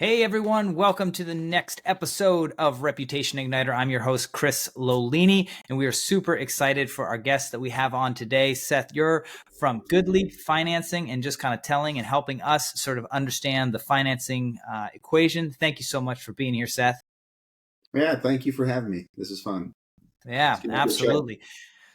Hey everyone, welcome to the next episode of Reputation Igniter. I'm your host, Chris Lollini, and we are super excited for our guest that we have on today. Seth, you're from GoodLeap Financing and just kind of telling and helping us sort of understand the financing equation. Thank you so much for being here, Seth. Yeah, thank you for having me. This is fun. Yeah, absolutely.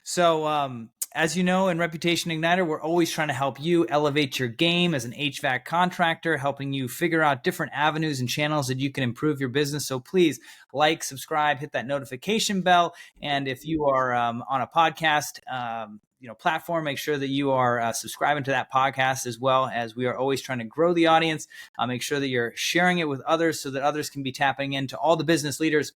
So, as you know, in Reputation Igniter, we're always trying to help you elevate your game as an HVAC contractor, helping you figure out different avenues and channels that you can improve your business. So please like, subscribe, hit that notification bell. And if you are on a podcast, platform, make sure that you are subscribing to that podcast, as well as we are always trying to grow the audience. Make sure that you're sharing it with others so that others can be tapping into all the business leaders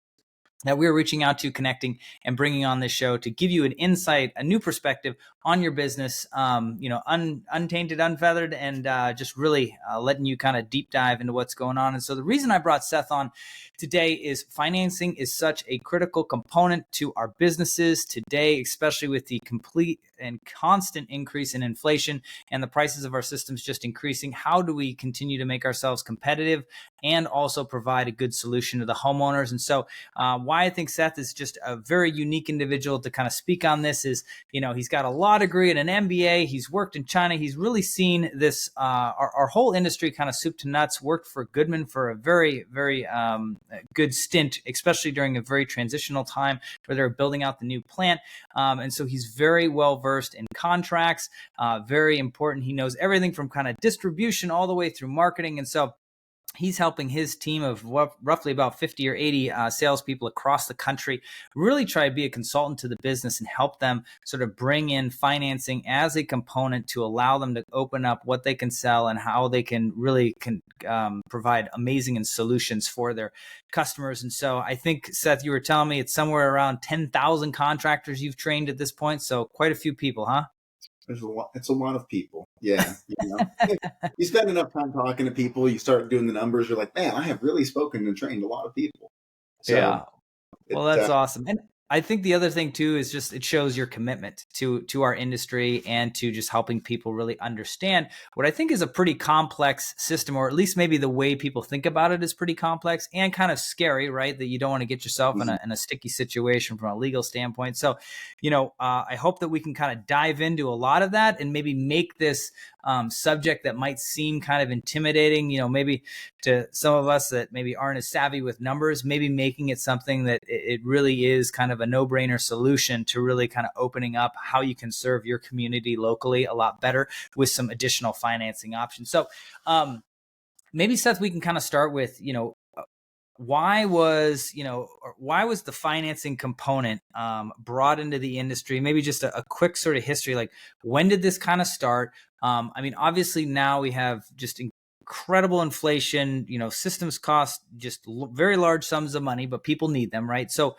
that we're reaching out to, connecting, and bringing on this show to give you an insight, a new perspective on your business, untainted, unfeathered, and just really letting you kind of deep dive into what's going on. And so the reason I brought Seth on today is financing is such a critical component to our businesses today, especially with the complete and constant increase in inflation and the prices of our systems just increasing. How do we continue to make ourselves competitive and also provide a good solution to the homeowners? And so why I think Seth is just a very unique individual to kind of speak on this is, he's got a law degree and an MBA. He's worked in China. He's really seen this, our whole industry kind of soup to nuts, worked for Goodman for a very, very good stint, especially during a very transitional time where they were building out the new plant. And so he's very well versed in contracts, very important. He knows everything from kind of distribution all the way through marketing. And so he's helping his team of roughly about 50 or 80 salespeople across the country really try to be a consultant to the business and help them sort of bring in financing as a component to allow them to open up what they can sell and how they can really provide amazing solutions for their customers. And so I think, Seth, you were telling me it's somewhere around 10,000 contractors you've trained at this point. So quite a few people, huh? It's a lot of people. Yeah. You spend enough time talking to people, you start doing the numbers, you're like, man, I have really spoken and trained a lot of people. So Yeah. Well, that's awesome. And I think the other thing too is just it shows your commitment to our industry and to just helping people really understand what I think is a pretty complex system, or at least maybe the way people think about it is pretty complex and kind of scary, right? That you don't want to get yourself in a sticky situation from a legal standpoint. So, I hope that we can kind of dive into a lot of that and maybe make this subject that might seem kind of intimidating, maybe to some of us that maybe aren't as savvy with numbers, maybe making it something that it really is kind of a no-brainer solution to really kind of opening up how you can serve your community locally a lot better with some additional financing options. So maybe, Seth, we can kind of start with, why was the financing component brought into the industry? Maybe just a quick sort of history, like when did this kind of start? Obviously now we have just incredible inflation, systems cost just very large sums of money, but people need them, right? So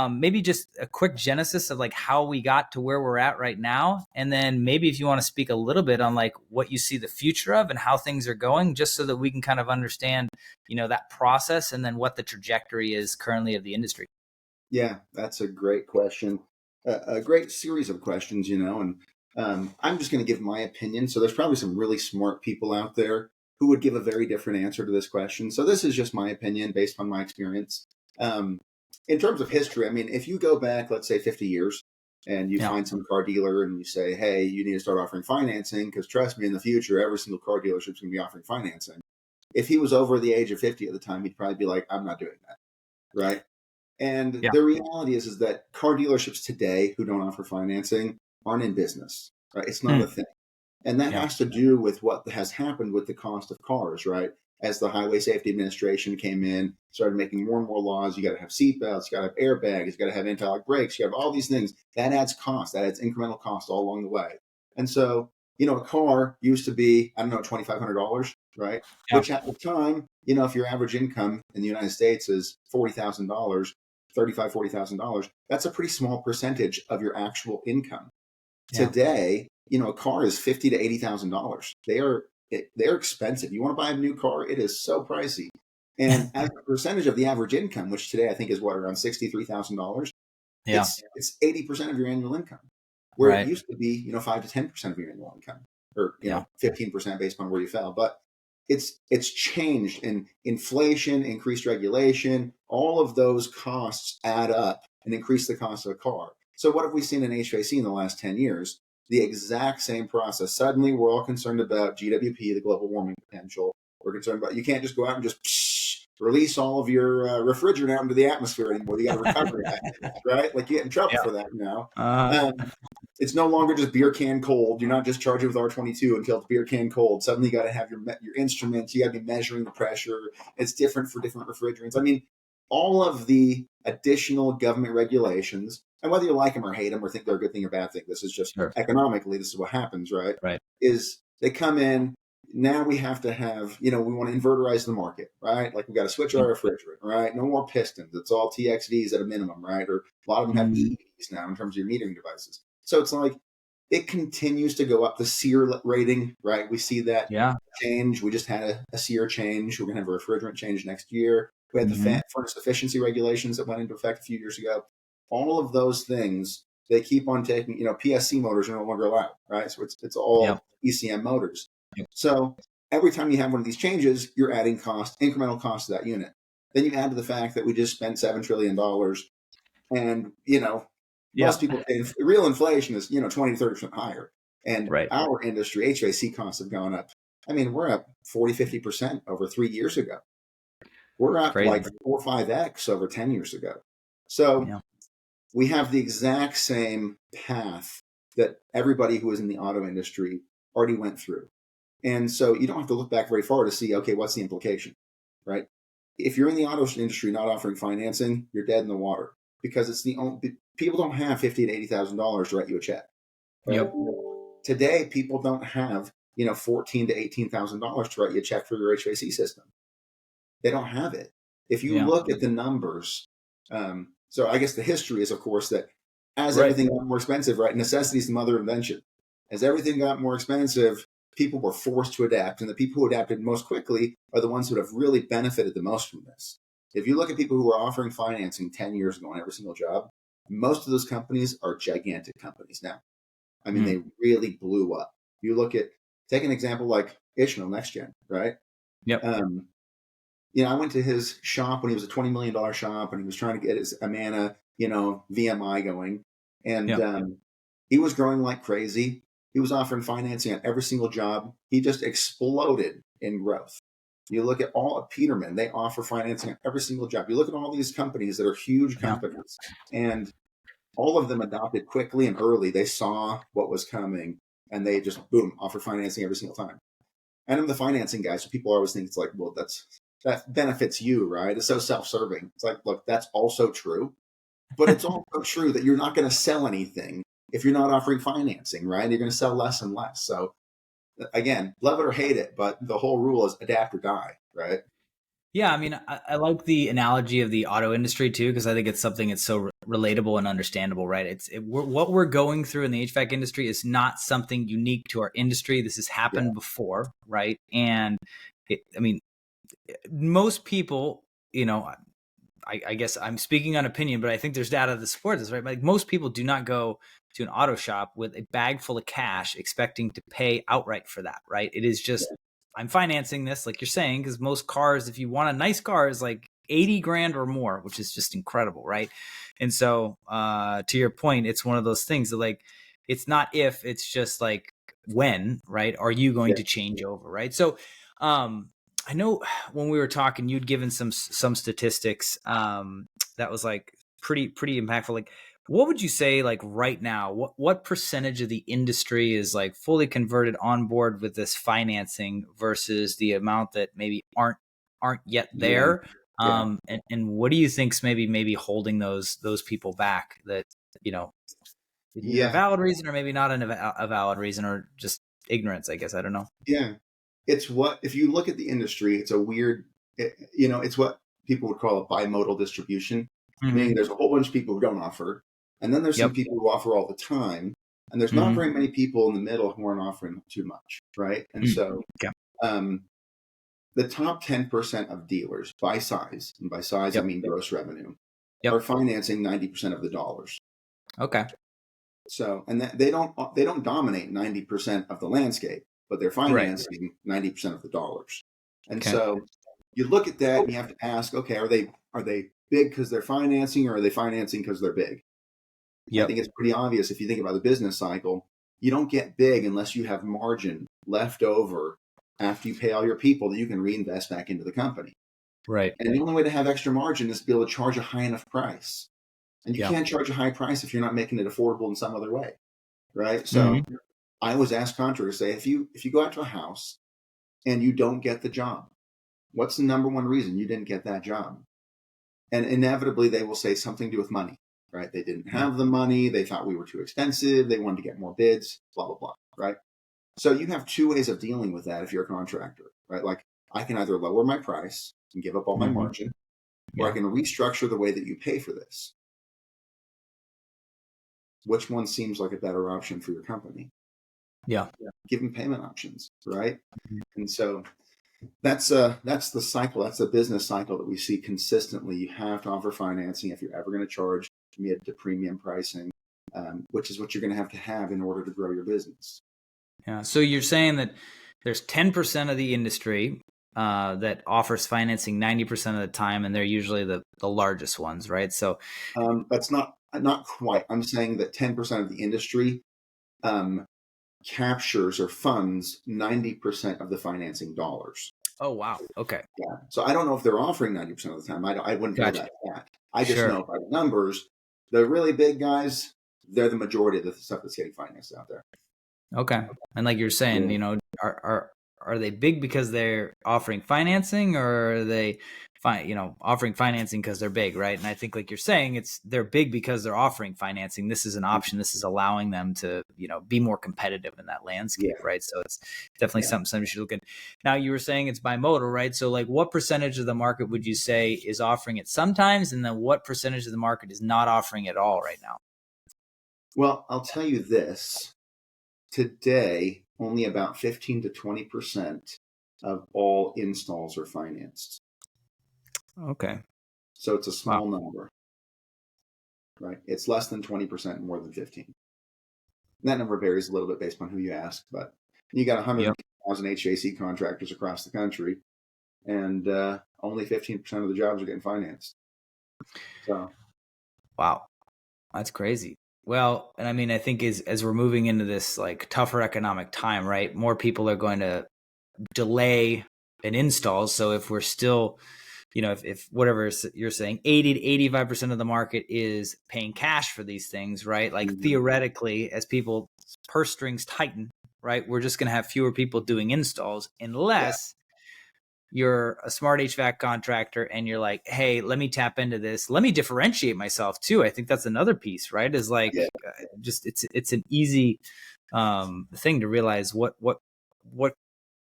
maybe just a quick genesis of like how we got to where we're at right now. And then maybe if you want to speak a little bit on like what you see the future of and how things are going, just so that we can kind of understand, that process and then what the trajectory is currently of the industry. Yeah, that's a great question. A great series of questions, and I'm just going to give my opinion. So there's probably some really smart people out there who would give a very different answer to this question. So this is just my opinion based on my experience. In terms of history, if you go back, let's say 50 years, and you find some car dealer and you say, hey, you need to start offering financing because trust me, in the future, every single car dealership is going to be offering financing. If he was over the age of 50 at the time, he'd probably be like, I'm not doing that, right? And the reality is that car dealerships today who don't offer financing aren't in business, right? It's not a thing. And that has to do with what has happened with the cost of cars, right? As the Highway Safety Administration came in, started making more and more laws. You got to have seatbelts, you got to have airbags, you got to have anti-lock brakes, you have all these things. That adds cost, that adds incremental cost all along the way. And so, a car used to be, $2,500, right? Yeah. Which at the time, if your average income in the United States is $40,000, $40,000, that's a pretty small percentage of your actual income. Yeah. Today, a car is $50,000 to $80,000. They're expensive. You want to buy a new car, it is so pricey. And as a percentage of the average income, which today I think is around $63,000, it's 80% of your annual income. Where it used to be, 5 to 10% of your annual income, or 15% based on where you fell. But it's changed, and inflation, increased regulation, all of those costs add up and increase the cost of a car. So what have we seen in HVAC in the last 10 years? The exact same process. Suddenly we're all concerned about GWP, the global warming potential. We're concerned about, you can't just go out and just release all of your refrigerant out into the atmosphere anymore. You got to recover that, right? Like, you get in trouble for that now. It's no longer just beer can cold. You're not just charging with R22 until it's beer can cold. Suddenly you got to have your instruments. You got to be measuring the pressure. It's different for different refrigerants. I mean, all of the additional government regulations, and whether you like them or hate them or think they're a good thing or bad thing, this is just economically, this is what happens, right? Right. Is they come in, now we have to have, we want to inverterize the market, right? Like, we got to switch our refrigerant, right? No more pistons. It's all TXVs at a minimum, right? Or a lot of them have EVs now in terms of your metering devices. So it's like, it continues to go up. The SEER rating, right? We see that change. We just had a SEER change. We're going to have a refrigerant change next year. We had the furnace efficiency regulations that went into effect a few years ago. All of those things, they keep on taking, PSC motors are no longer allowed, right? So it's all ECM motors. So every time you have one of these changes, you're adding incremental cost to that unit. Then you add to the fact that we just spent $7 trillion, and, most people pay, real inflation is, 20 to 30% higher. And our industry, HVAC costs have gone up. I mean, we're up 40, 50% over 3 years ago. We're up like 4 or 5x over 10 years ago. So we have the exact same path that everybody who is in the auto industry already went through. And so you don't have to look back very far to see, okay, what's the implication, right? If you're in the auto industry not offering financing, you're dead in the water, because it's the only, people don't have $50,000 to $80,000 to write you a check. Right? Today, people don't have, $14,000 to $18,000 to write you a check for your HVAC system. They don't have it. If you look at the numbers, so I guess the history is, of course, that as everything got more expensive, right? Necessity is the mother of invention. As everything got more expensive, people were forced to adapt, and the people who adapted most quickly are the ones who have really benefited the most from this. If you look at people who were offering financing 10 years ago on every single job, most of those companies are gigantic companies now. I mean, they really blew up. You look at, take an example like Ishmael NextGen, right? I went to his shop when he was a $20 million shop, and he was trying to get his Amana, VMI going. And he was growing like crazy. He was offering financing on every single job. He just exploded in growth. You look at all of Peterman, they offer financing on every single job. You look at all these companies that are huge companies, and all of them adopted quickly and early. They saw what was coming, and they just, boom, offer financing every single time. And I'm the financing guy, so people always think it's like, well, that benefits you, right? It's so self-serving. It's like, look, that's also true, but it's also true that you're not going to sell anything if you're not offering financing, right? You're going to sell less and less. So again, love it or hate it, but the whole rule is adapt or die, right? Yeah, I mean, I like the analogy of the auto industry too, because I think it's something that's so relatable and understandable, right? What we're going through in the HVAC industry is not something unique to our industry. This has happened before, right? And most people, I guess I'm speaking on opinion, but I think there's data to support this, right? Like, most people do not go to an auto shop with a bag full of cash expecting to pay outright for that, right? It is just, I'm financing this, like you're saying, because most cars, if you want a nice car, is like 80 grand or more, which is just incredible, right? And so to your point, it's one of those things that, like, it's not if, it's just like when, right? Are you going to change over, right? So I know when we were talking, you'd given some statistics that was like pretty impactful. Like, what would you say, like, right now, what percentage of the industry is like fully converted on board with this financing versus the amount that maybe aren't yet there? And what do you think's maybe holding those people back? That is either a valid reason or maybe not a valid reason, or just ignorance, I guess. I don't know. Yeah. It's if you look at the industry, it's a weird, it's what people would call a bimodal distribution, meaning there's a whole bunch of people who don't offer. And then there's some people who offer all the time. And there's not very many people in the middle who aren't offering too much, right? And so the top 10% of dealers by size, and by size I mean gross revenue, are financing 90% of the dollars. Okay. So, and they don't dominate 90% of the landscape, but they're financing 90% of the dollars. And Okay. so you look at that and you have to ask, okay, are they big because they're financing, or are they financing because they're big? I Yep. think it's pretty obvious if you think about the business cycle, you don't get big unless you have margin left over after you pay all your people that you can reinvest back into the company. Right. And the only way to have extra margin is to be able to charge a high enough price. And you Yeah. can't charge a high price if you're not making it affordable in some other way, right? So Hmm. I always ask contractors, say, if you go out to a house and you don't get the job, what's the number one reason you didn't get that job? And inevitably they will say something to do with money, right? They didn't have the money. They thought we were too expensive. They wanted to get more bids, blah, blah, blah, right? So you have two ways of dealing with that if you're a contractor, right? Like I can either lower my price and give up all my Hmm. margin, or I Yeah. can restructure the way that you pay for this. Which one seems like a better option for your company? Yeah. Give them payment options, right? Mhm. And so that's the cycle. That's the business cycle that we see consistently. You have to offer financing if you're ever going to charge mid to premium pricing, which is what you're going to have in order to grow your business. Yeah. So you're saying that there's 10% of the industry that offers financing 90% of the time, and they're usually the largest ones, right? So, That's not quite. I'm saying that 10% of the industry um, captures or funds 90% of the financing dollars. oh wow, okay, Yeah. So I don't know if they're offering 90% of the time. I wouldn't know gotcha. that yet. I just Sure. know by the numbers, the really big guys, they're the majority of the stuff that's getting financed out there. Okay. And like you're saying, Yeah. are they big because they're offering financing, or are they offering financing because they're big, right? And I think like you're saying, they're big because they're offering financing. This is an option. This is allowing them to, be more competitive in that Yeah. landscape, right? So it's definitely Yeah. something somebody should look at. Now you were saying it's bimodal, right? So like what percentage of the market would you say is offering it sometimes, and then what percentage of the market is not offering it at all right now? Well, I'll tell you this. Today, only about 15 to 20% of all installs are financed. Okay. So it's a Wow. small number, right? It's less than 20%, more than 15. And that number varies a little bit based on who you ask, but you got Yep. 100,000 HVAC contractors across the country, and only 15% of the jobs are getting financed. So, Wow. That's crazy. Well, and I mean, I think as we're moving into this like tougher economic time, right? More people are going to delay an install. So if we're still, if whatever you're saying, 80 to 85% of the market is paying cash for these things, right? Like theoretically, as people purse strings tighten, right? We're just going to have fewer people doing installs yeah, unless you're a smart HVAC contractor and you're like, hey, let me tap into this. Let me differentiate myself too. I think that's another piece, right? Is like yeah, just it's an easy thing to realize what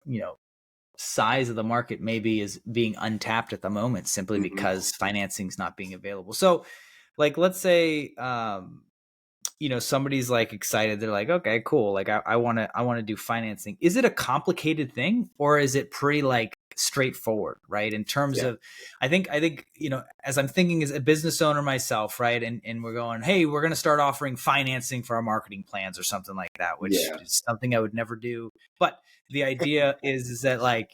you know size of the market maybe is being untapped at the moment simply hmm because financing's not being available. So like let's say somebody's like excited, they're like, okay, cool, like I want to do financing. Is it a complicated thing, or is it pretty like straightforward, right? In terms yeah, of I think as I'm thinking as a business owner myself, right? And we're going, hey, we're going to start offering financing for our marketing plans or something like that, which yeah, is something I would never do. But the idea is that like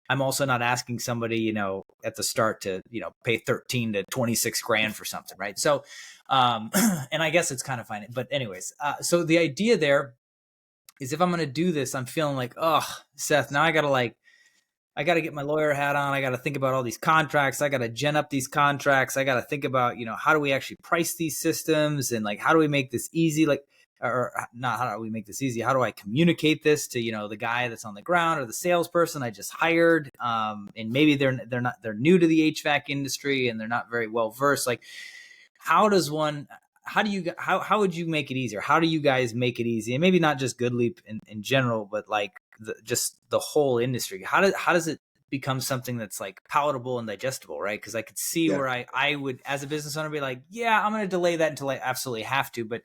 I'm also not asking somebody, at the start to, pay 13 to 26 grand for something. Right. So, and I guess it's kind of fine. But anyways, so the idea there is if I'm going to do this, I'm feeling like, oh, Seth, now I got to get my lawyer hat on. I got to think about all these contracts. I got to gen up these contracts. I got to think about, how do we actually price these systems, and like, how do we make this easy? Like, or not, how do we make this easy? How do I communicate this to, the guy that's on the ground or the salesperson I just hired? And maybe they're new to the HVAC industry and they're not very well versed. Like, how does one, how would you make it easier? How do you guys make it easy? And maybe not just GoodLeap in general, but like just the whole industry. How does it become something that's like palatable and digestible, right? Because I could see yeah. where I would, as a business owner, be like, yeah, I'm going to delay that until I absolutely have to. But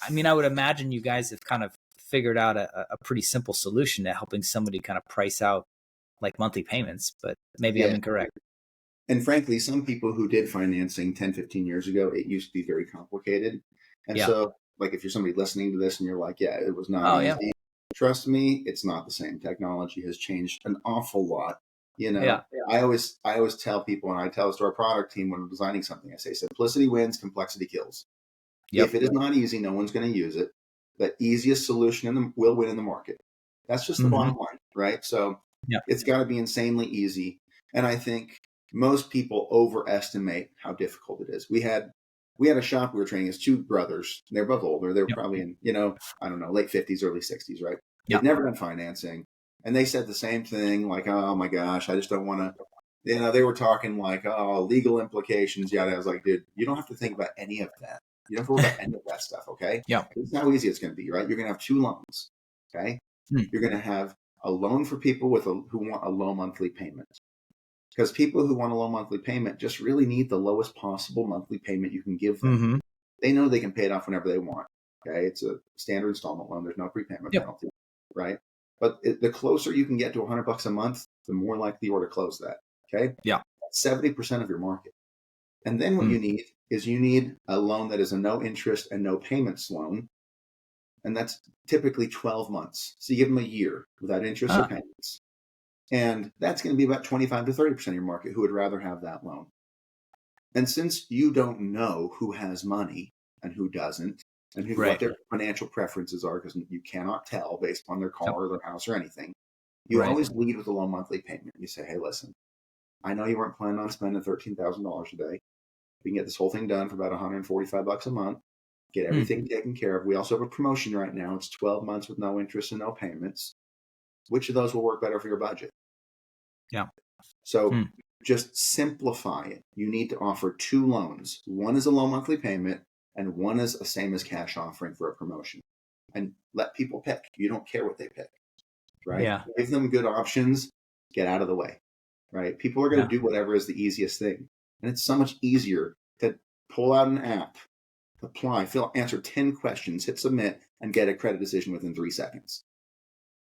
I mean, I would imagine you guys have kind of figured out a pretty simple solution to helping somebody kind of price out like monthly payments, but maybe I'm Yeah. incorrect. And frankly, some people who did financing 10, 15 years ago, it used to be very complicated. And Yeah. so, like, if you're somebody listening to this and you're like, yeah, it was not Oh yeah. easy, trust me, it's not the same. Technology has changed an awful lot. You know, Yeah. I always tell people, and I tell this to our product team when we're designing something, I say simplicity wins, complexity kills. Yep. If it is not easy, no one's going to use it. The easiest solution will win in the market. That's just the bottom line, right? So Yep. it's got to be insanely easy. And I think most people overestimate how difficult it is. We had a shop we were training as two brothers. They're both older. They were probably in, I don't know, late 50s, early 60s, right? They've never done financing. And they said the same thing, like, oh my gosh, I just don't want to, they were talking like, oh, legal implications. Yeah. I was like, dude, you don't have to think about any of that. You don't have to worry about any of that stuff, okay? Yeah. This is how easy it's going to be, right? You're going to have two loans, okay? You're going to have a loan for people who want a low monthly payment. Because people who want a low monthly payment just really need the lowest possible monthly payment you can give them. They know they can pay it off whenever they want, okay? It's a standard installment loan. There's no prepayment penalty, right? But the closer you can get to $100 a month, the more likely you are to close that, okay? Yeah. That's 70% of your market. And then what you need a loan that is a no interest and no payments loan. And that's typically 12 months. So you give them a year without interest or payments. And that's going to be about 25 to 30% of your market who would rather have that loan. And since you don't know who has money and who doesn't, and what their financial preferences are, because you cannot tell based on their car or their house or anything, you always lead with a low monthly payment. You say, hey, listen, I know you weren't planning on spending $13,000 a day. We can get this whole thing done for about $145 a month, get everything taken care of. We also have a promotion right now. It's 12 months with no interest and no payments. Which of those will work better for your budget? Yeah. So just simplify it. You need to offer two loans. One is a low monthly payment and one is a same as cash offering for a promotion. And let people pick. You don't care what they pick, right? Yeah. Give them good options. Get out of the way, right? People are going to do whatever is the easiest thing. And it's so much easier to pull out an app, apply, answer 10 questions, hit submit, and get a credit decision within 3 seconds.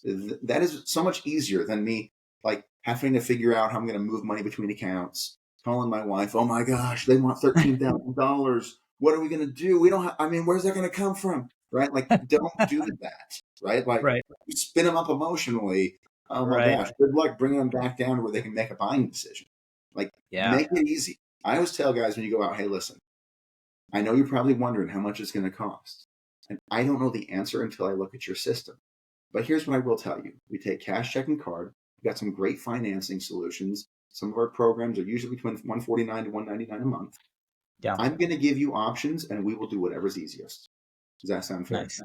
That is so much easier than me like having to figure out how I'm going to move money between accounts, calling my wife, oh my gosh, they want $13,000. What are we going to do? We don't where's that going to come from? Right? Like, don't do that. Right? Like, you spin them up emotionally. Oh my gosh, good luck bringing them back down to where they can make a buying decision. Like, make it easy. I always tell guys when you go out, hey, listen, I know you're probably wondering how much it's going to cost. And I don't know the answer until I look at your system. But here's what I will tell you. We take cash, check, and card. We've got some great financing solutions. Some of our programs are usually between $149 to $199 a month. Yeah. I'm going to give you options, and we will do whatever's easiest. Does that sound fair? Nice.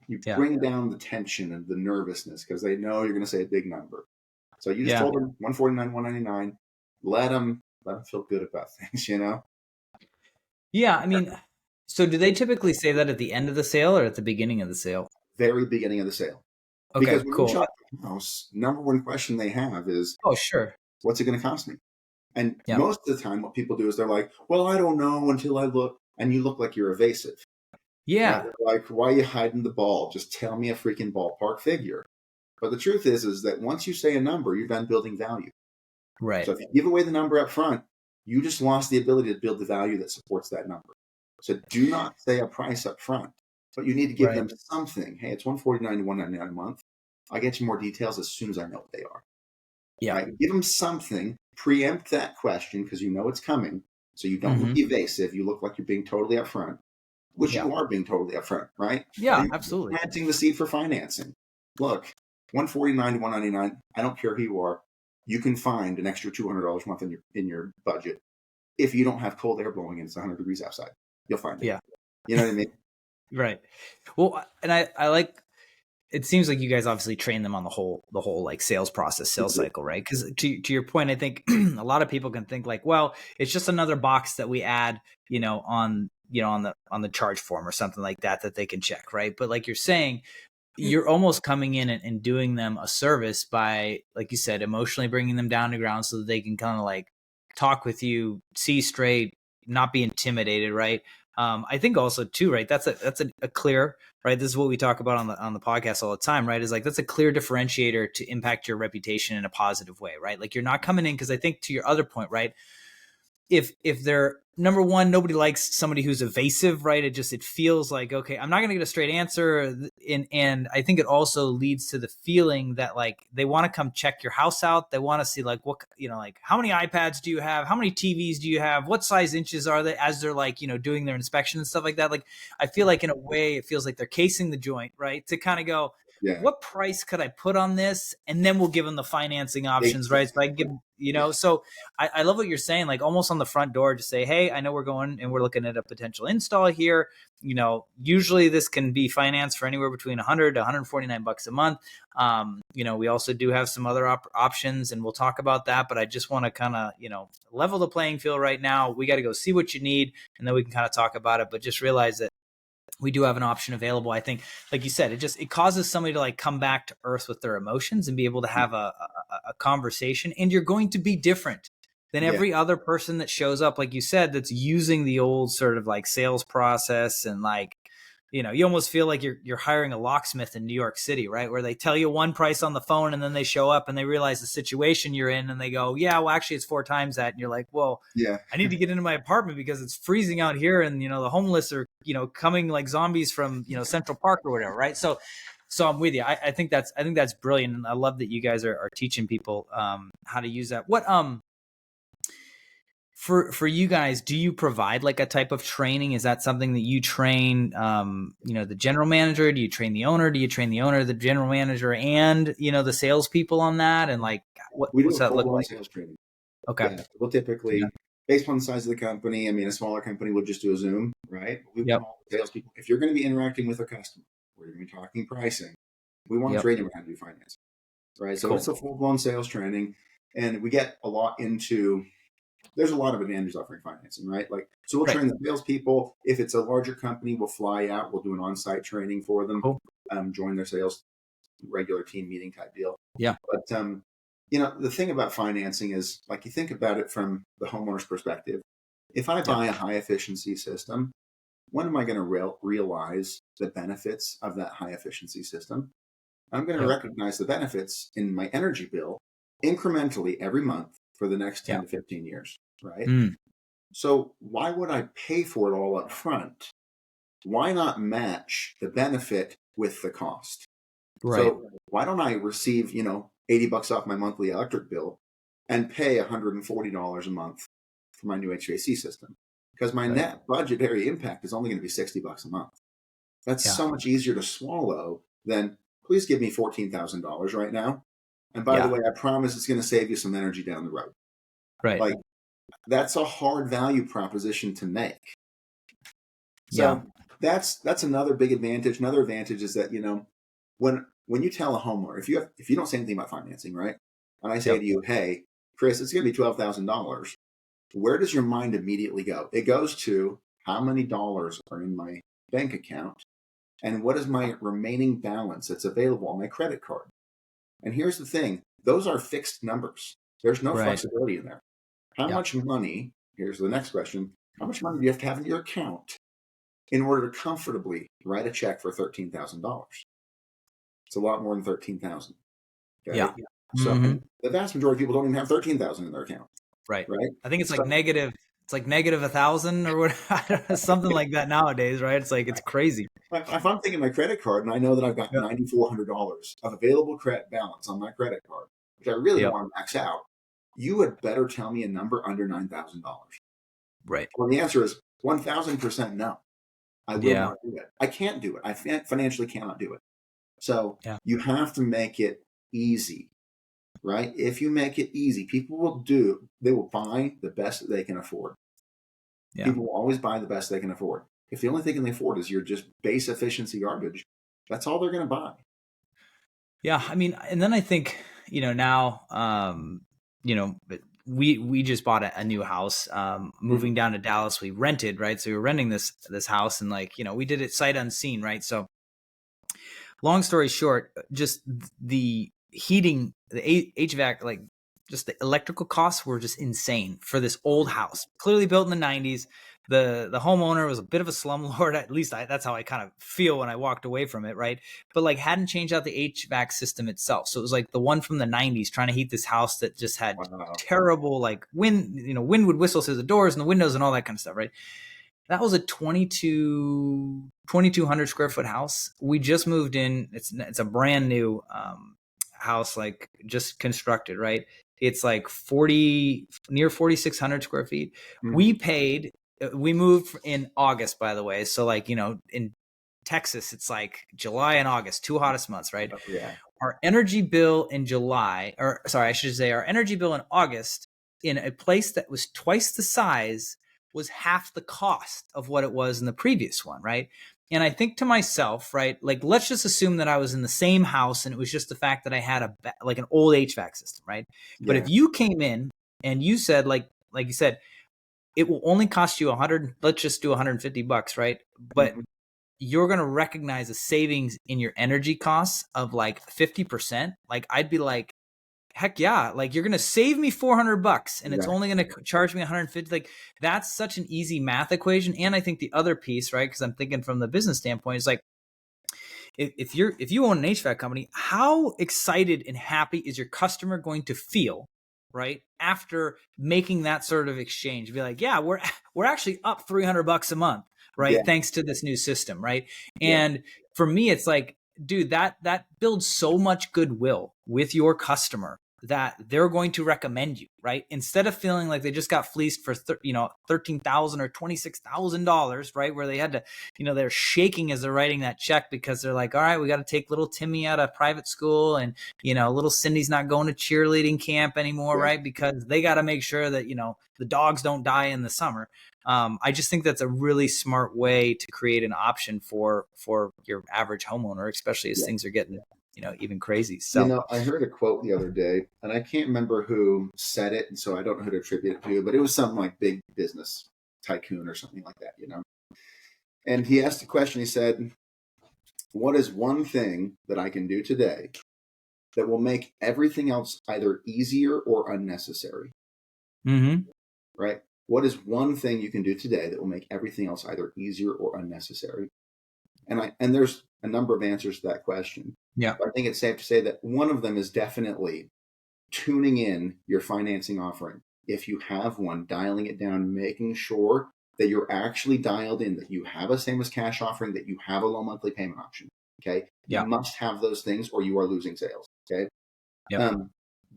You bring down the tension and the nervousness because they know you're going to say a big number. So you just told them $149, $199. Let them feel good about things, Yeah, I mean, so do they typically say that at the end of the sale or at the beginning of the sale? Very beginning of the sale. Okay, because when cool. you shop at the house, number one question they have is, oh, sure, what's it going to cost me? And most of the time what people do is they're like, well, I don't know until I look. And you look like you're evasive. Yeah. Like, why are you hiding the ball? Just tell me a freaking ballpark figure. But the truth is that once you say a number, you're done building value. Right. So if you give away the number up front, you just lost the ability to build the value that supports that number. So do not say a price up front, but you need to give them something. Hey, it's $149 to $199 a month. I'll get you more details as soon as I know what they are. Yeah. Right? Give them something, preempt that question because you know it's coming. So you don't look evasive. You look like you're being totally upfront, which you are being totally upfront, right? Yeah, absolutely. Planting the seed for financing. Look, $149 to $199. I don't care who you are. You can find an extra $200 a month in your budget if you don't have cold air blowing and it's 100 degrees outside. You'll find it. Yeah. You know what I mean? Right. Well, and I like. It seems like you guys obviously train them on the whole like sales process, sales cycle, right? Because to your point, I think a lot of people can think like, well, it's just another box that we add, on the charge form or something like that they can check, right? But like you're saying, you're almost coming in and doing them a service by, like you said, emotionally bringing them down to ground so that they can kind of like talk with you, see straight, not be intimidated, right? I think also too, right? That's a clear, right? This is what we talk about on the podcast all the time, right? Is like, that's a clear differentiator to impact your reputation in a positive way, right? Like you're not coming in, because I think to your other point, right? if they're, number one, nobody likes somebody who's evasive, right? It feels like, okay, I'm not going to get a straight answer. And I think it also leads to the feeling that like they want to come check your house out. They want to see like what, like how many iPads do you have? How many TVs do you have? What size inches are they, as they're like, doing their inspection and stuff like that. Like, I feel like in a way it feels like they're casing the joint, right? To kind of go, what price could I put on this? And then we'll give them the financing options, right? So I give, so I love what you're saying, like almost on the front door, just say, hey, I know we're going and we're looking at a potential install here. Usually this can be financed for anywhere between 100 to 149 bucks a month. We also do have some other options, and we'll talk about that, but I just want to kind of, level the playing field right now. We got to go see what you need, and then we can kind of talk about it, but just realize that we do have an option available. I think, like you said, it causes somebody to like come back to earth with their emotions and be able to have a conversation. And you're going to be different than every other person that shows up, like you said, that's using the old sort of like sales process. And like, you almost feel like you're hiring a locksmith in New York City, right? Where they tell you one price on the phone and then they show up and they realize the situation you're in and they go, yeah, well, actually it's 4 times that. And you're like, well, I need to get into my apartment because it's freezing out here. And, the homeless are, coming like zombies from, Central Park or whatever. Right. So I'm with you. I think that's brilliant. And I love that you guys are teaching people how to use that. What, for you guys, do you provide like a type of training? Is that something that you train, the general manager? Do you train the owner? Do you train the owner, the general manager, and, the salespeople on that? And like, what's that look like? Sales training. Okay. Yeah. We'll typically, based on the size of the company, I mean, a smaller company will just do a Zoom, right? We want all the salespeople. If you're going to be interacting with a customer, we're going to be talking pricing. We want to train you how to do finance, right? So it's a full-blown sales training, and we get a lot into. There's a lot of advantages offering financing, right? Like, so we'll train the salespeople. If it's a larger company, we'll fly out. We'll do an on-site training for them. Join their sales regular team meeting type deal. Yeah. But the thing about financing is, like, you think about it from the homeowner's perspective. If I buy a high efficiency system, when am I going to realize the benefits of that high efficiency system? I'm going to recognize the benefits in my energy bill incrementally every month for the next 10 to 15 years, right? So why would I pay for it all up front? Why not match the benefit with the cost? Right. So why don't I receive, $80 off my monthly electric bill and pay $140 a month for my new HVAC system? Because my net budgetary impact is only going to be $60 a month. That's so much easier to swallow than, please give me $14,000 right now. And by the way, I promise it's going to save you some energy down the road. Right. Like, that's a hard value proposition to make. So that's another big advantage. Another advantage is that, when you tell a homeowner, if you don't say anything about financing, right? And I say to you, hey, Chris, it's going to be $12,000. Where does your mind immediately go? It goes to how many dollars are in my bank account and what is my remaining balance that's available on my credit card. And here's the thing. Those are fixed numbers. There's no flexibility in there. How much money, here's the next question, how much money do you have to have in your account in order to comfortably write a check for $13,000? It's a lot more than $13,000. Okay? Yeah. So the vast majority of people don't even have $13,000 in their account. Right. I think it's like negative. It's like negative 1,000 or what, something like that nowadays, right? It's like, it's crazy. If I'm thinking my credit card and I know that I've got $9,400 of available credit balance on my credit card, which I really want to max out, you had better tell me a number under $9,000. Right. Well, the answer is 1,000% no. I will not do it. I can't do it. I financially cannot do it. So you have to make it easy. Right? If you make it easy, they will buy the best that they can afford. Yeah. People will always buy the best they can afford. If the only thing they can afford is your just base efficiency garbage, that's all they're going to buy. Yeah. I mean, and then I think, now, we just bought a new house, moving down to Dallas. We rented, right? So we were renting this house and we did it sight unseen, right? So long story short, just the heating, the HVAC, like just the electrical costs were just insane for this old house, clearly built in the 90s. the homeowner was a bit of a slumlord. At least that's how I kind of feel when I walked away from it, right? But like hadn't changed out the HVAC system itself. So it was like the one from the 90s trying to heat this house that just had terrible like wind would whistle through the doors and the windows and all that kind of stuff, right? That was a 2,200 square foot house. We just moved in. It's a brand new house, like just constructed, right? It's like near 4,600 square feet. Mm-hmm. We moved in August, by the way. So like, in Texas, it's like July and August, two hottest months, right? Oh, yeah. Our energy bill in our energy bill in August in a place that was twice the size was half the cost of what it was in the previous one, right? And I think to myself, right, like let's just assume that I was in the same house and it was just the fact that I had an old HVAC system, right? Yeah. But if you came in and you said, like you said, it will only cost you let's just do $150, right? But you're going to recognize a savings in your energy costs of like 50%. Like I'd be like, heck yeah, like you're going to save me $400 and it's only going to charge me 150. Like that's such an easy math equation. And I think the other piece, right, because I'm thinking from the business standpoint, is like if you own an HVAC company, how excited and happy is your customer going to feel, right, after making that sort of exchange? Be like, yeah, we're actually up $300 a month, right, thanks to this new system, right? And for me, it's like, dude, that builds so much goodwill with your customer that they're going to recommend you, right? Instead of feeling like they just got fleeced for $13,000 or $26,000, right? Where they had to, they're shaking as they're writing that check because they're like, all right, we got to take little Timmy out of private school, and little Cindy's not going to cheerleading camp anymore, right? Because they got to make sure that the dogs don't die in the summer. I just think that's a really smart way to create an option for your average homeowner, especially as things are getting even crazy. So, I heard a quote the other day, and I can't remember who said it, and so I don't know who to attribute it to, but it was some like big business tycoon or something like that, And he asked a question. He said, "What is one thing that I can do today that will make everything else either easier or unnecessary?" Mm-hmm. Right? What is one thing you can do today that will make everything else either easier or unnecessary? And there's a number of answers to that question. Yeah. But I think it's safe to say that one of them is definitely tuning in your financing offering. If you have one, dialing it down, making sure that you're actually dialed in, that you have a same as cash offering, that you have a low monthly payment option. Okay. You must have those things or you are losing sales. Okay.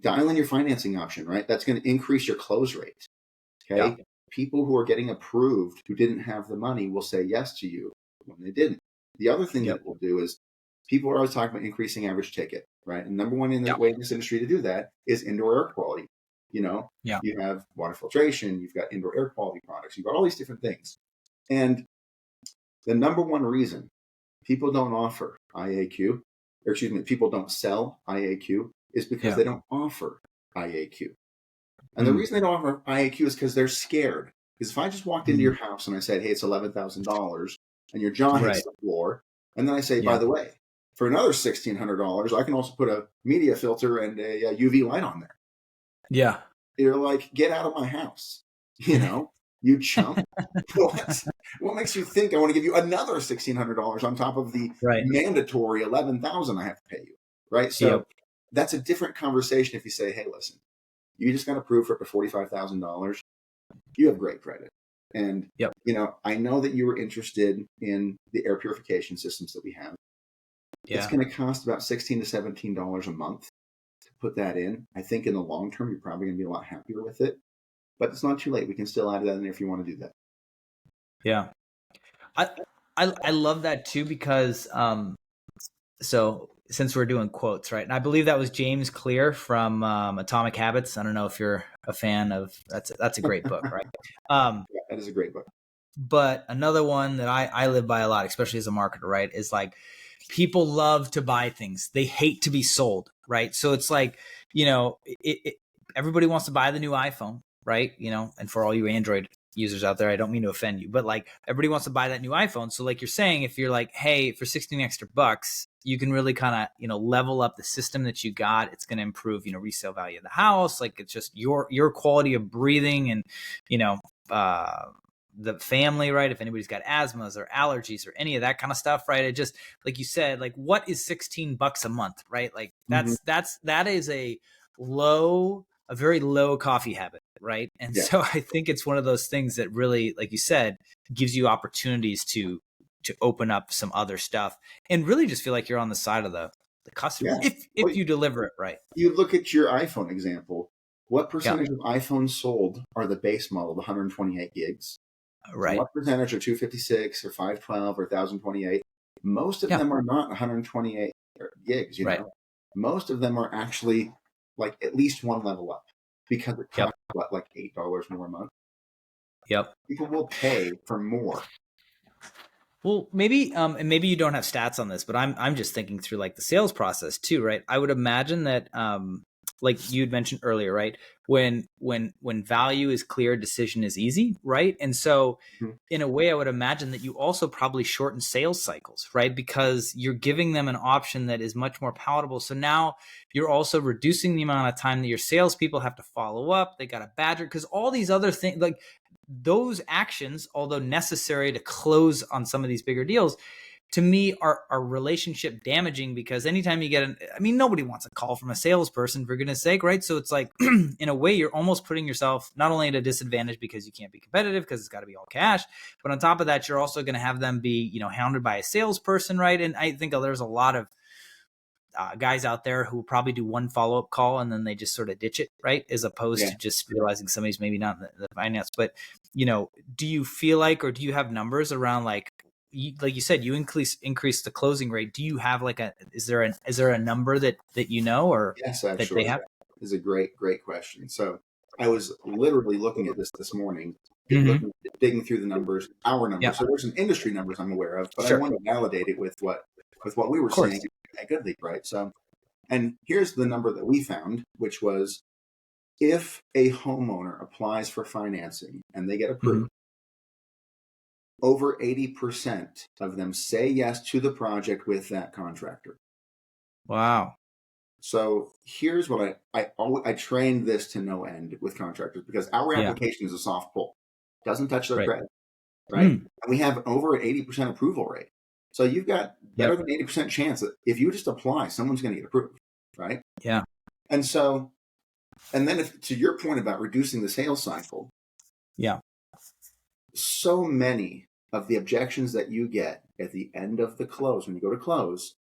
Dial in your financing option, right? That's going to increase your close rate. Okay. People who are getting approved who didn't have the money will say yes to you when they didn't. The other thing that it will do is people are always talking about increasing average ticket, right? And number one in the way in this industry to do that is indoor air quality. You have water filtration, you've got indoor air quality products, you've got all these different things. And the number one reason people don't offer IAQ, people don't sell IAQ is because they don't offer IAQ. And the reason they don't offer IAQ is because they're scared. Because if I just walked into your house and I said, hey, it's $11,000 and your jaw hits the floor, and then I say, by the way, for another $1,600, I can also put a media filter and a UV light on there. Yeah. You're like, get out of my house. You chump. What makes you think I want to give you another $1,600 on top of the mandatory $11,000 I have to pay you? Right. So that's a different conversation if you say, hey, listen, you just got approved for $45,000. You have great credit. And, I know that you were interested in the air purification systems that we have. It's going to cost about $16 to $17 a month to put that in. I think in the long term, you're probably going to be a lot happier with it. But it's not too late. We can still add that in there if you want to do that. Yeah. I love that too, because so since we're doing quotes, right? And I believe that was James Clear from Atomic Habits. I don't know if you're a fan of that's a great book, right? That is a great book. But another one that I live by a lot, especially as a marketer, right, is like people love to buy things. They hate to be sold, right? So it's like, everybody wants to buy the new iPhone, right? And for all you Android users out there, I don't mean to offend you, but like everybody wants to buy that new iPhone. So like you're saying, if you're like, hey, for 16 extra bucks, you can really kind of, level up the system that you got. It's going to improve, resale value of the house. Like it's just your quality of breathing and, the family, right? If anybody's got asthmas or allergies or any of that kind of stuff, right? It just, like you said, like what is $16 a month, right? Like that is a very low coffee habit, right? And so I think it's one of those things that really, like you said, gives you opportunities to open up some other stuff and really just feel like you're on the side of the customer if you deliver it right. You look at your iPhone example. What percentage of iPhones sold are the base model, the 128 gigs? Right. What percentage are 256 or 512 or 1028? Most of them are not 128 gigs, you know. Most of them are actually like at least one level up because it costs like $8 more a month. People will pay for more. Well, maybe, and maybe you don't have stats on this, but I'm just thinking through like the sales process too, right? I would imagine that, like you had mentioned earlier, right? When value is clear, decision is easy, right? And so, in a way, I would imagine that you also probably shorten sales cycles, right? Because you're giving them an option that is much more palatable. So now you're also reducing the amount of time that your salespeople have to follow up. They got to badger, because all these other things, like those actions, although necessary to close on some of these bigger deals, to me are relationship damaging, because anytime you get nobody wants a call from a salesperson, for goodness sake, right? So it's like, in a way, you're almost putting yourself not only at a disadvantage because you can't be competitive because it's got to be all cash, but on top of that, you're also going to have them be, hounded by a salesperson, right? And I think there's a lot of guys out there who probably do one follow-up call and then they just sort of ditch it, right? As opposed to just realizing somebody's maybe not in the finance. But, do you feel like, or do you have numbers around like you said, you increase the closing rate? Do you have like is there a number that or yes, actually, that they have? Is a great question. So I was literally looking at this morning, digging through the numbers, our numbers. So there's some industry numbers I'm aware of, but I want to validate it with what we were seeing at GoodLeap, right? So, and here's the number that we found, which was if a homeowner applies for financing and they get approved, over 80% of them say yes to the project with that contractor. Wow. So here's what I trained this to no end with contractors, because our application is a soft pull. Doesn't touch their credit, right? And we have over an 80% approval rate. So you've got better than 80% chance that if you just apply, someone's going to get approved, right? Yeah. And so, and then to your point about reducing the sales cycle, so many of the objections that you get at the end of the close, when you go to close,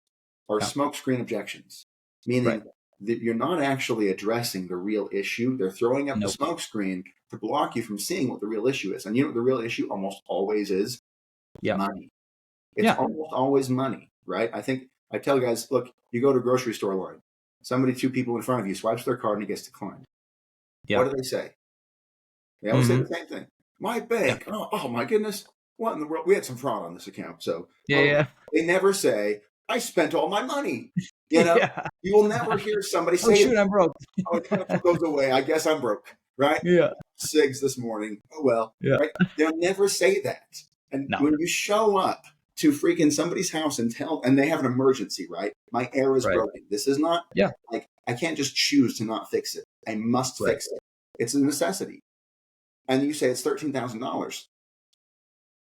are smokescreen objections, meaning that you're not actually addressing the real issue. They're throwing up the smokescreen to block you from seeing what the real issue is. And you know what the real issue almost always is? Money. It's almost always money, right? I think I tell guys, look, you go to a grocery store line, two people in front of you swipes their card and it gets declined. What do they say? They always say the same thing. My bank. Oh my goodness. What in the world? We had some fraud on this account. So they never say, I spent all my money. You will never hear somebody say, oh, shoot, I'm broke. It kind of goes away. I guess I'm broke, right? SIGs this morning. Oh, well, right? They'll never say that. And when you show up to freaking somebody's house and they have an emergency, right? My air is broken. This is not like, I can't just choose to not fix it. I must fix it. It's a necessity. And you say it's $13,000.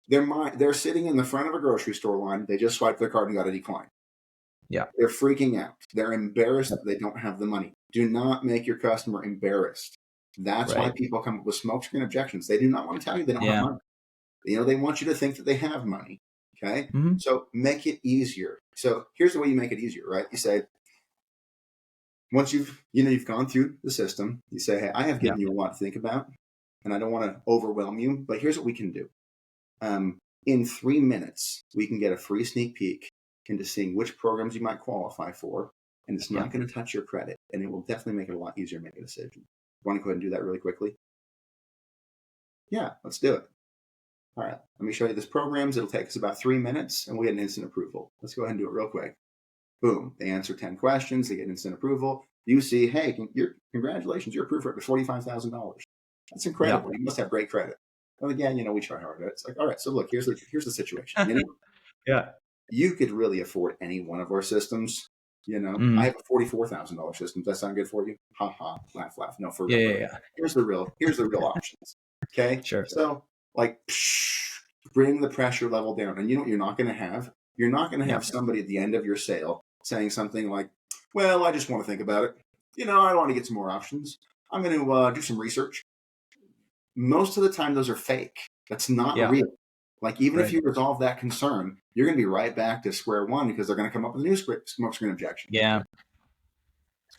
They're sitting in the front of a grocery store line. They just swiped their card and got a decline. They're freaking out. They're embarrassed that they don't have the money. Do not make your customer embarrassed. That's why people come up with smokescreen objections. They do not want to tell you they don't have money. They want you to think that they have money. Okay. So make it easier. So here's the way you make it easier, right? You say, once you've gone through the system, you say, hey, I have given you a lot to think about and I don't want to overwhelm you, but here's what we can do. In 3 minutes, we can get a free sneak peek into seeing which programs you might qualify for, and it's not going to touch your credit, and it will definitely make it a lot easier to make a decision. Want to go ahead and do that really quickly? Yeah, let's do it. All right, let me show you this programs. It'll take us about 3 minutes, and we get an instant approval. Let's go ahead and do it real quick. Boom, they answer 10 questions, they get instant approval. You see, hey, congratulations, you're approved for up to $45,000. That's incredible. You must have great credit. Well, again, we try hard. It's like, all right, so look, here's the situation. You could really afford any one of our systems. I have a $44,000 system. Does that sound good for you? Ha ha, laugh. No, for real. Here's the real options. Okay, sure. So like bring the pressure level down. And you know what you're not going to have? You're not going to have somebody at the end of your sale saying something like, well, I just want to think about it. I want to get some more options. I'm going to do some research. Most of the time, those are fake. That's not real. Like, even if you resolve that concern, you're going to be right back to square one because they're going to come up with a new smoke screen objection. Yeah.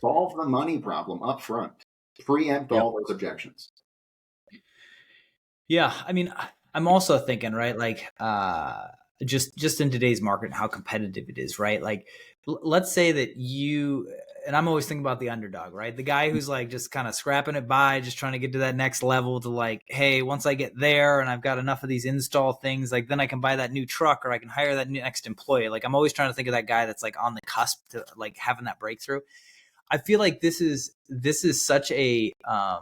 Solve the money problem up front. Preempt all those objections. Yeah. I mean, I'm also thinking, right, like just in today's market and how competitive it is, right? Like, let's say that and I'm always thinking about the underdog, right? The guy who's like just kind of scrapping it by, just trying to get to that next level to like, hey, once I get there and I've got enough of these install things, like then I can buy that new truck or I can hire that next employee. Like, I'm always trying to think of that guy that's like on the cusp to like having that breakthrough. I feel like this is such a, I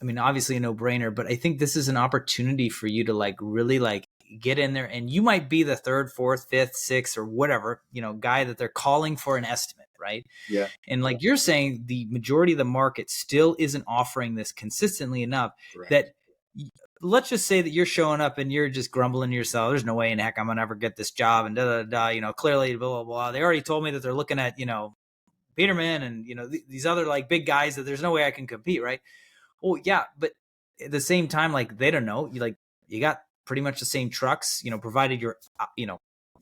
mean, obviously a no-brainer, but I think this is an opportunity for you to like really like get in there, and you might be the third, fourth, fifth, sixth, or whatever, guy that they're calling for an estimate, right? Yeah. And like you're saying, the majority of the market still isn't offering this consistently enough. Correct. That let's just say that you're showing up and you're just grumbling to yourself, there's no way in heck I'm gonna ever get this job, and clearly blah blah blah. They already told me that they're looking at Peterman and these other like big guys, that there's no way I can compete, right? Well, yeah, but at the same time, like they don't know. You got pretty much the same trucks, provided your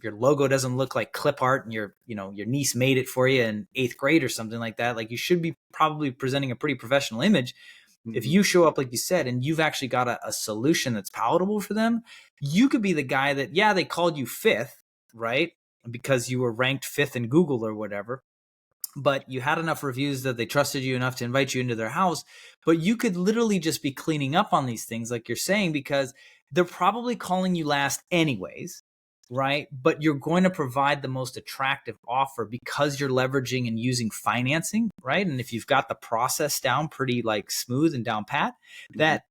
your logo doesn't look like clip art and your niece made it for you in 8th grade or something like that. Like, you should be probably presenting a pretty professional image. Mm-hmm. If you show up, like you said, and you've actually got a solution that's palatable for them, you could be the guy that, they called you 5th, right? Because you were ranked 5th in Google or whatever. But you had enough reviews that they trusted you enough to invite you into their house. But you could literally just be cleaning up on these things, like you're saying, because they're probably calling you last anyways, right? But you're going to provide the most attractive offer because you're leveraging and using financing, right? And if you've got the process down pretty like smooth and down pat, that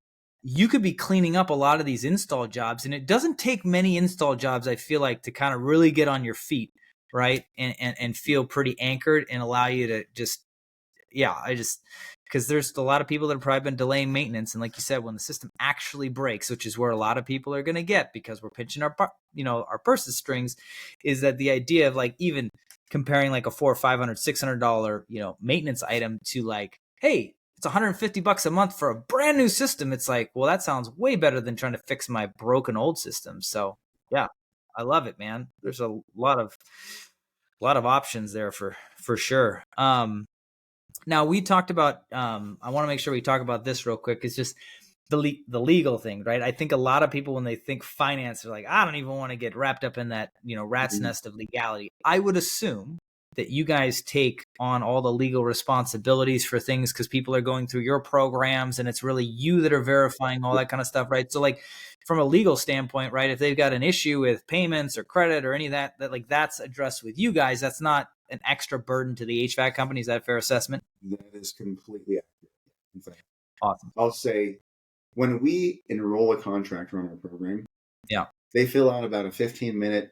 you could be cleaning up a lot of these install jobs. And it doesn't take many install jobs, I feel like, to kind of really get on your feet, right? And feel pretty anchored and allow you to just, because there's a lot of people that have probably been delaying maintenance. And like you said, when the system actually breaks, which is where a lot of people are going to get because we're pinching our purse strings, is that the idea of like even comparing like a $400 or $500, $600, maintenance item to like, hey, it's $150 a month for a brand new system. It's like, well, that sounds way better than trying to fix my broken old system. So yeah, I love it, man. There's a lot of options there for sure. Now we talked about, I want to make sure we talk about this real quick. It's just the legal thing, right? I think a lot of people, when they think finance, are like, I don't even want to get wrapped up in that, rat's nest of legality. I would assume that you guys take on all the legal responsibilities for things because people are going through your programs and it's really you that are verifying all that kind of stuff, right? So like from a legal standpoint, right, if they've got an issue with payments or credit or any of that like that's addressed with you guys, that's not an extra burden to the HVAC company. Is that a fair assessment? That is completely accurate. In fact, awesome. I'll say when we enroll a contractor on our program, they fill out about a 15-minute,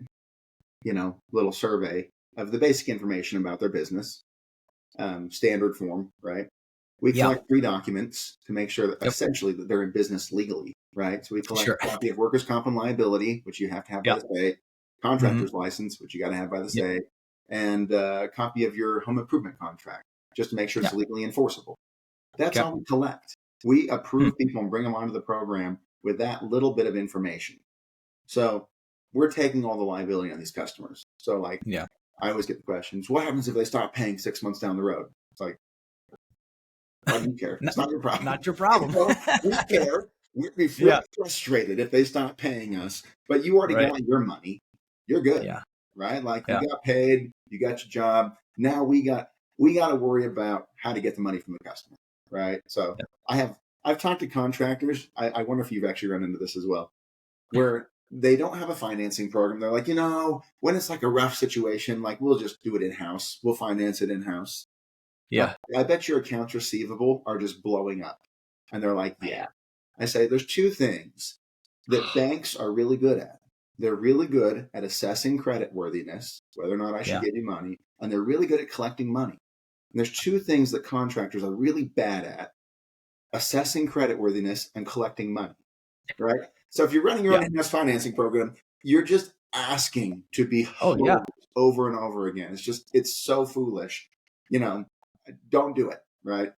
little survey of the basic information about their business, standard form, right? We collect 3 documents to make sure that essentially that they're in business legally, right? So we collect a copy of workers' comp and liability, which you have to have by the state, contractor's license, which you got to have by the state, and a copy of your home improvement contract, just to make sure it's legally enforceable. That's all we collect. We approve people and bring them onto the program with that little bit of information. So we're taking all the liability on these customers. So like, I always get the questions, what happens if they stop paying 6 months down the road? It's like, why do you care? It's not your problem. Not your problem. We care. We'd be frustrated if they stop paying us, but you already got your money. You're good, right? Like you got paid, you got your job. Now we got to worry about how to get the money from the customer, right? So I've talked to contractors. I wonder if you've actually run into this as well, where they don't have a financing program. They're like, when it's like a rough situation, like we'll just do it in-house. We'll finance it in-house. Yeah. I bet your accounts receivable are just blowing up. And they're like, I say there's 2 things that banks are really good at. They're really good at assessing creditworthiness, whether or not I should give you money. And they're really good at collecting money. And there's 2 things that contractors are really bad at: assessing creditworthiness and collecting money. right? So if you're running your Yeah. own in-house financing program, you're just asking to be Oh yeah. hosed over and over again. It's so foolish. Don't do it, right?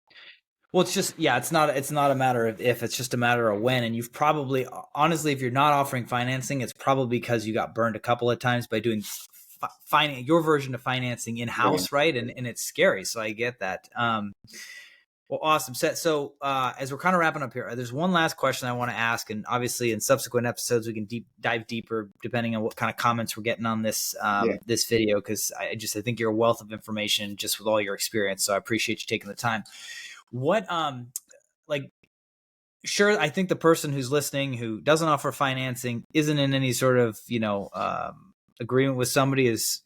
Well, it's just, yeah, it's not a matter of if, it's just a matter of when. And you've probably, honestly, if you're not offering financing, it's probably because you got burned a couple of times by doing your version of financing in Yeah. house, right? And it's scary. So I get that. Well, awesome, Seth. So as we're kind of wrapping up here, there's one last question I want to ask, and obviously in subsequent episodes we can dive deeper depending on what kind of comments we're getting on this this video, because I think you're a wealth of information just with all your experience. So I appreciate you taking the time. What like sure, I think the person who's listening who doesn't offer financing isn't in any sort of agreement with somebody, is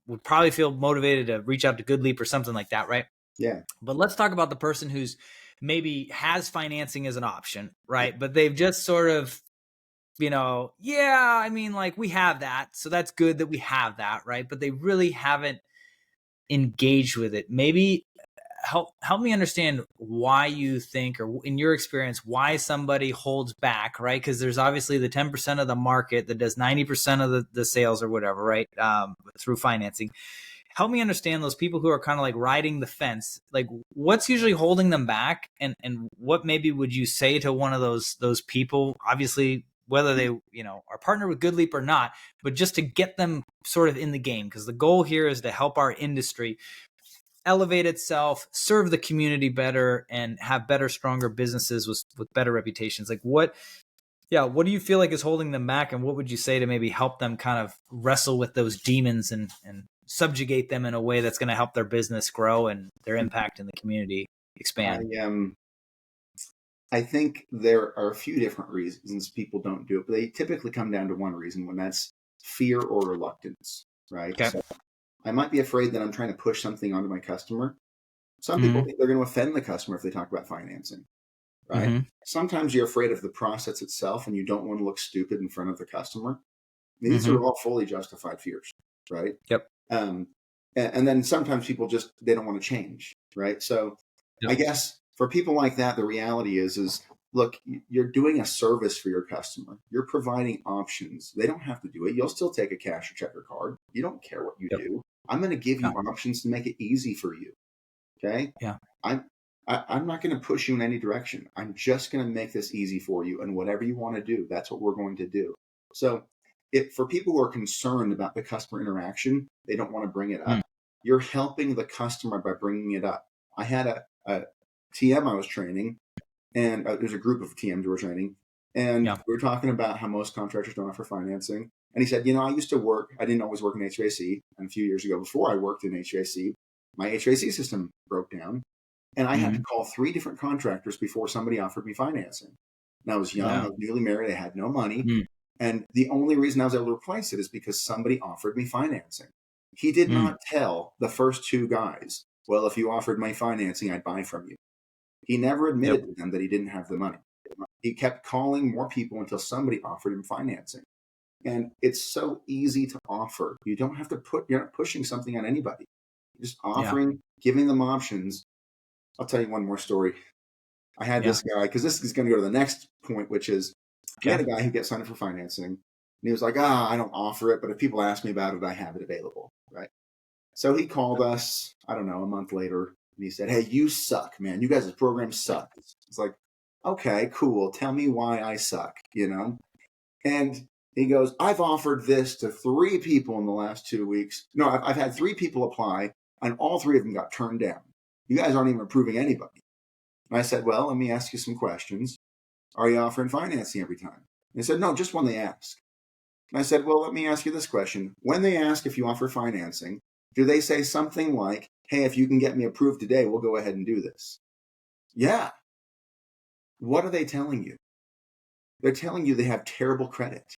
would probably feel motivated to reach out to GoodLeap or something like that, right? Yeah. But let's talk about the person who's maybe has financing as an option, right? But they've just sort of, I mean, like, we have that, so that's good that we have that, right? But they really haven't engaged with it. Maybe help me understand why you think, or in your experience, why somebody holds back, right? Because there's obviously the 10% of the market that does 90% of the sales or whatever, right? Through financing. Help me understand those people who are kind of like riding the fence. Like, what's usually holding them back, and what maybe would you say to one of those people? Obviously, whether they are partnered with GoodLeap or not, but just to get them sort of in the game, because the goal here is to help our industry elevate itself, serve the community better, and have better, stronger businesses with better reputations. Like, what do you feel like is holding them back, and what would you say to maybe help them kind of wrestle with those demons and subjugate them in a way that's going to help their business grow and their impact in the community expand? I think there are a few different reasons people don't do it, but they typically come down to one reason, when that's fear or reluctance, right? Okay. So I might be afraid that I'm trying to push something onto my customer. Some people think they're going to offend the customer if they talk about financing, right? Sometimes you're afraid of the process itself and you don't want to look stupid in front of the customer. These are all fully justified fears, right? Yep. And then sometimes people they don't want to change, right? So I guess for people like that, the reality is look, you're doing a service for your customer. You're providing options. They don't have to do it. You'll still take a cash or check or card. You don't care what you do. I'm going to give you options to make it easy for you. Okay. Yeah. I'm not going to push you in any direction. I'm just going to make this easy for you. And whatever you want to do, that's what we're going to do. So for people who are concerned about the customer interaction, they don't want to bring it up. You're helping the customer by bringing it up. I had a TM I was training, and there's a group of TMs who were training, and we were talking about how most contractors don't offer financing. And he said, I used to work, I didn't always work in HVAC. And a few years ago, before I worked in HVAC, my HVAC system broke down, and I had to call 3 different contractors before somebody offered me financing. And I was young, I was newly married, I had no money. And the only reason I was able to replace it is because somebody offered me financing. He did not tell the first 2 guys, well, if you offered me financing, I'd buy from you. He never admitted to them that he didn't have the money. He kept calling more people until somebody offered him financing. And it's so easy to offer. You don't have to you're not pushing something on anybody. You're just offering, giving them options. I'll tell you one more story. I had this guy, because this is going to go to the next point, which is, we had a guy who gets signed up for financing, and he was like, I don't offer it, but if people ask me about it, I have it available, right? So he called us, I don't know, a month later, and he said, hey, you suck, man. You guys' program sucks. It's like, okay, cool. Tell me why I suck, And he goes, I've offered this to 3 people in the last 2 weeks. No, I've had 3 people apply, and all 3 of them got turned down. You guys aren't even approving anybody. And I said, well, let me ask you some questions. Are you offering financing every time? And he said, no, just when they ask. And I said, well, let me ask you this question. When they ask if you offer financing, do they say something like, hey, if you can get me approved today, we'll go ahead and do this? Yeah. What are they telling you? They're telling you they have terrible credit.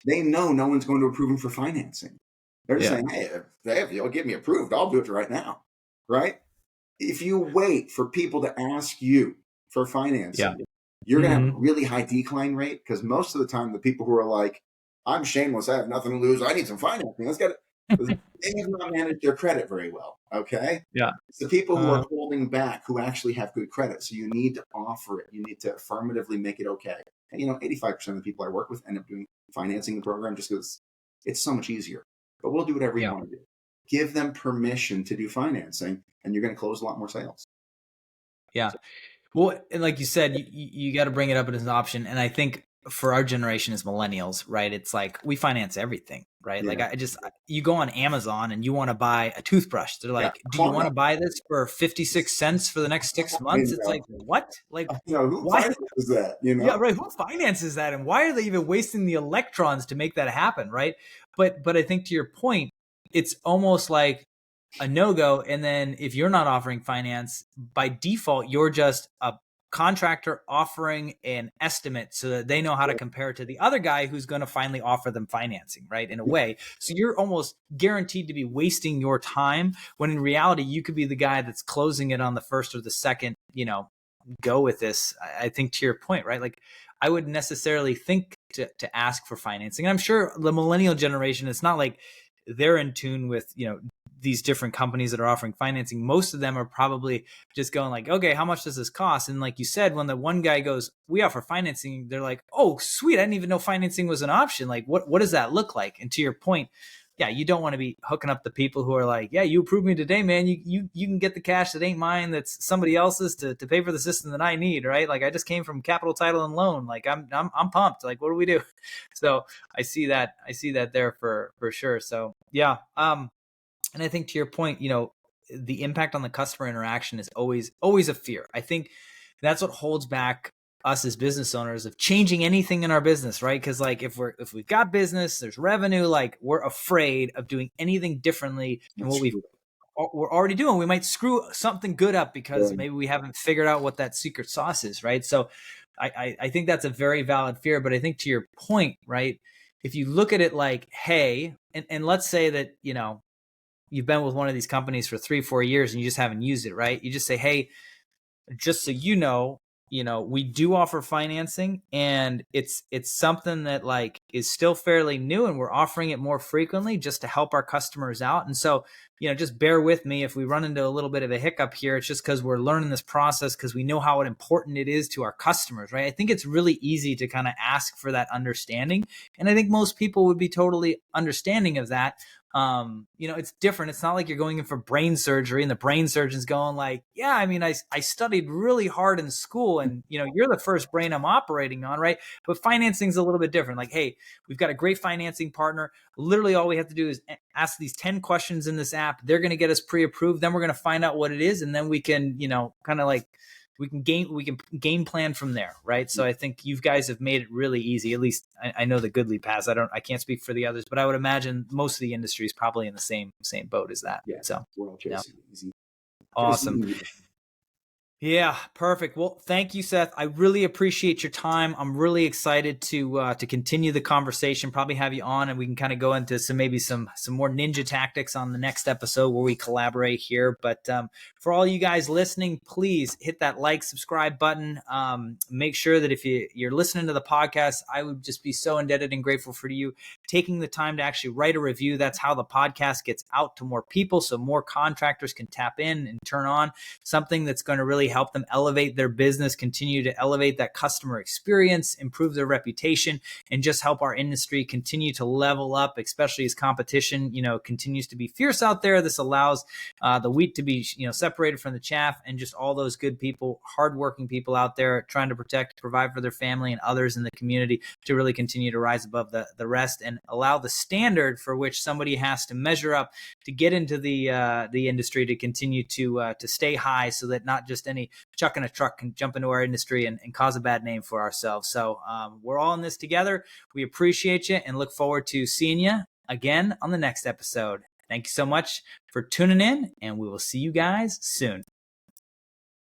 They know no one's going to approve them for financing. They're just saying, hey, if you'll get me approved, I'll do it right now. Right? If you wait for people to ask you for financing, you're going to have a really high decline rate, because most of the time the people who are like, I'm shameless, I have nothing to lose, I need some financing, let's get it. They have not managed their credit very well, okay? Yeah. It's the people who are holding back who actually have good credit. So you need to offer it. You need to affirmatively make it okay. 85% of the people I work with end up doing financing the program just because it's so much easier. But we'll do whatever you want to do. Give them permission to do financing, and you're going to close a lot more sales. Yeah. Well, and like you said, you got to bring it up as an option. And I think for our generation as millennials, right, it's like we finance everything, right? Yeah. Like you go on Amazon and you want to buy a toothbrush. They're like, do you want to buy this for 56 cents for the next 6 months? It's like, what? Like, who why finances that? Yeah, right. Who finances that? And why are they even wasting the electrons to make that happen? Right. But I think to your point, it's almost like a no-go. And then if you're not offering finance, by default, you're just a contractor offering an estimate so that they know how to compare it to the other guy who's going to finally offer them financing, right? In a way. So you're almost guaranteed to be wasting your time when in reality, you could be the guy that's closing it on the first or the second, go with this. I think to your point, right? Like I wouldn't necessarily think to ask for financing. I'm sure the millennial generation, it's not like they're in tune with, these different companies that are offering financing. Most of them are probably just going like, okay, how much does this cost? And like you said, when the one guy goes, we offer financing, they're like, oh, sweet. I didn't even know financing was an option. Like, what does that look like? And to your point, yeah, you don't want to be hooking up the people who are like, yeah, you approved me today, man. You can get the cash that ain't mine, that's somebody else's to pay for the system that I need, right? Like I just came from Capital Title and Loan. Like I'm pumped. Like, what do we do? So I see that there for sure. So yeah. And I think to your point, the impact on the customer interaction is always a fear. I think that's what holds back us as business owners of changing anything in our business, right? Because like if we've got business, there's revenue, like we're afraid of doing anything differently than what we're already doing. We might screw something good up because maybe we haven't figured out what that secret sauce is, right? So I think that's a very valid fear. But I think to your point, right, if you look at it like, hey, and let's say that, you've been with one of these companies for 3-4 years and you just haven't used it, right? You just say, hey, just so we do offer financing, and it's something that like is still fairly new, and we're offering it more frequently just to help our customers out. And so, just bear with me if we run into a little bit of a hiccup here. It's just because we're learning this process because we know how important it is to our customers, right? I think it's really easy to kind of ask for that understanding. And I think most people would be totally understanding of that. It's different. It's not like you're going in for brain surgery and the brain surgeon's going like, yeah, I mean, I studied really hard in school and, you're the first brain I'm operating on, right? But financing's a little bit different. Like, hey, we've got a great financing partner. Literally all we have to do is ask these 10 questions in this app. They're going to get us pre-approved. Then we're going to find out what it is. And then we can, kind of like, we can game plan from there, right? So I think you guys have made it really easy. At least I know the GoodLeap has. I can't speak for the others, but I would imagine most of the industry is probably in the same boat as that. Yeah, so we're all chasing easy. Awesome. Yeah, perfect. Well, thank you, Seth. I really appreciate your time. I'm really excited to continue the conversation, probably have you on and we can kind of go into some more ninja tactics on the next episode where we collaborate here. But for all you guys listening, please hit that like, subscribe button. Make sure that if you're listening to the podcast, I would just be so indebted and grateful for you taking the time to actually write a review. That's how the podcast gets out to more people, so more contractors can tap in and turn on something that's going to really help them elevate their business, continue to elevate that customer experience, improve their reputation, and just help our industry continue to level up, especially as competition, continues to be fierce out there. This allows the wheat to be, separated from the chaff, and just all those good people, hardworking people out there trying to protect, provide for their family and others in the community to really continue to rise above the rest and allow the standard for which somebody has to measure up to get into the industry to continue to stay high, so that not just any chuck in a truck can jump into our industry and cause a bad name for ourselves. So we're all in this together. We appreciate you and look forward to seeing you again on the next episode. Thank you so much for tuning in, and we will see you guys soon.